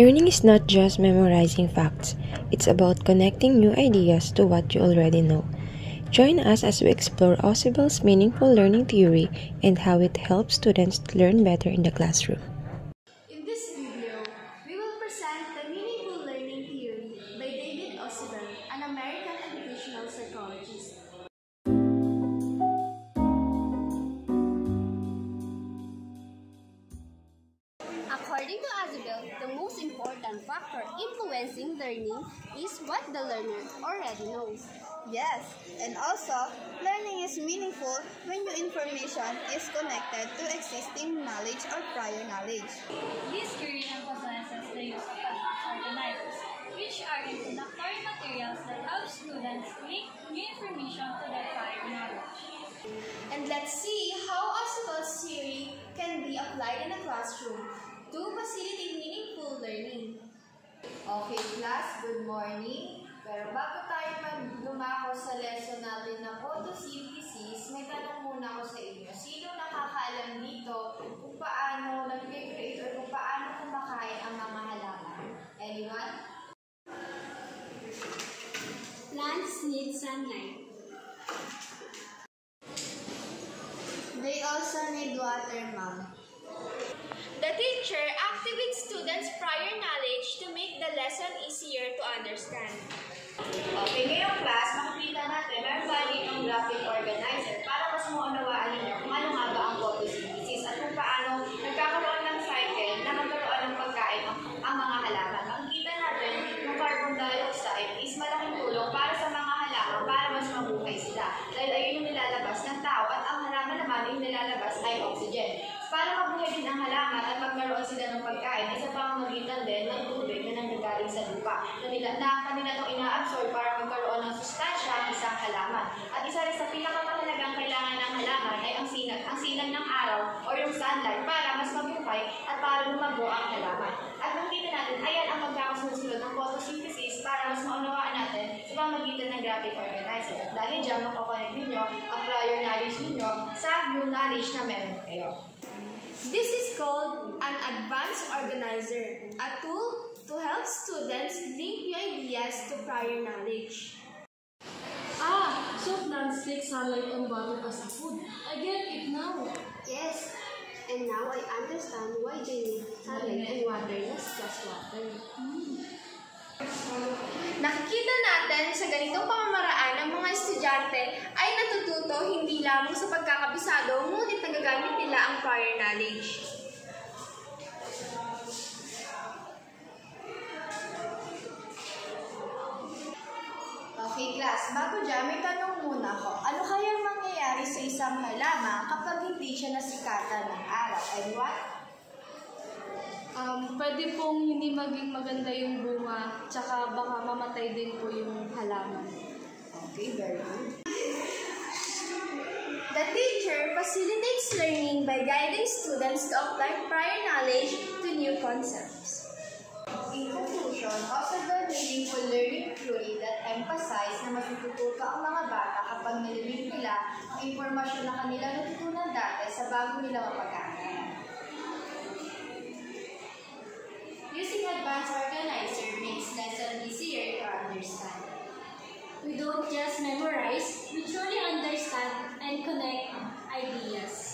Learning is not just memorizing facts, it's about connecting new ideas to what you already know. Join us as we explore Ausible's meaningful learning theory and how it helps students learn better in the classroom. In this video, we will present the meaningful learning theory by David Ausibel, an American educational psychologist. According to Ausibel, the most important factor influencing learning is what the learner already knows. Yes, and also, learning is meaningful when new information is connected to existing knowledge or prior knowledge. This theory emphasizes the use of advanced organizers, which are introductory materials that help students link new information to their prior knowledge. And let's see how Ausibel's theory can be applied in a classroom to facilitate meaningful learning. Okay class, good morning. Pero bago tayo dumako sa lesson natin na photosynthesis, may tanong muna ako sa inyo. Sino nakakaalam dito kung paano nag-create or kung paano kumakain ang mga halaman? Anyone? Plants need sunlight. They also need water, ma'am. The teacher activates students' prior knowledge to make the lesson easier to understand. Okay, ngayong class, makikita natin meron ba ditong graphic organizer para mas maunawaan ninyo kung ano nga ba ang photosynthesis at kung paano nagkakaroon ng cycle na magkaroon ng pagkain ang mga halaman. Makikita natin yung carbon dioxide is malaking tulong para sa mga halaman para mas mabuhay sila. Dahil ayun yung nilalabas ng tao at ang halaman naman yung nilalabas ay oxygen. Para mabuhay din ang halaman at magkaroon sila ng pagkain ay sa pamamagitan din ng tubig na nanggagaling sa lupa na kanila itong ina-absorb para magkaroon ng sustansya ang isang halaman. At isa rin sa pinakamahalagang kailangan ng halaman ay ang sinag ng araw o yung sunlight para mas mabuhay at para lumago ang halaman. At makikita natin, ayan ang magkakasunod-sunod ng photosynthesis para mas maunawaan natin sa pamamagitan ng graphic organizer. At dahil dyan, makukunin ninyo ang prior knowledge ninyo sa new knowledge na meron kayo. This is called an advanced organizer, a tool to help students link new ideas to prior knowledge. So plants take sunlight and water as a food. I get it now. Yes, and now I understand why they need sunlight and water, not just water. Nakikita natin sa ganitong pamamaraan ng mga estudyante ay natututo hindi lamang sa pagkakabisado, ngunit nagagamit nila ang prior knowledge. Okay, class. Bago dyan, may tanong muna ako. Ano kayang mangyayari sa isang halaman kapag hindi siya nasikatan ng araw? And what? Pwede pong hindi maging maganda yung bunga, tsaka baka mamatay din po yung halaman. Okay, very good. The teacher facilitates learning by guiding students to apply prior knowledge to new concepts. In conclusion, Ausibel meaningful learning theory that emphasize na mas natututo ang mga bata kapag nililink nila ang impormasyon na kanila natutunan dati sa bago nila mapag-aaral. Using advanced organizer makes lesson easier to understand. We don't just memorize, we truly understand and connect ideas.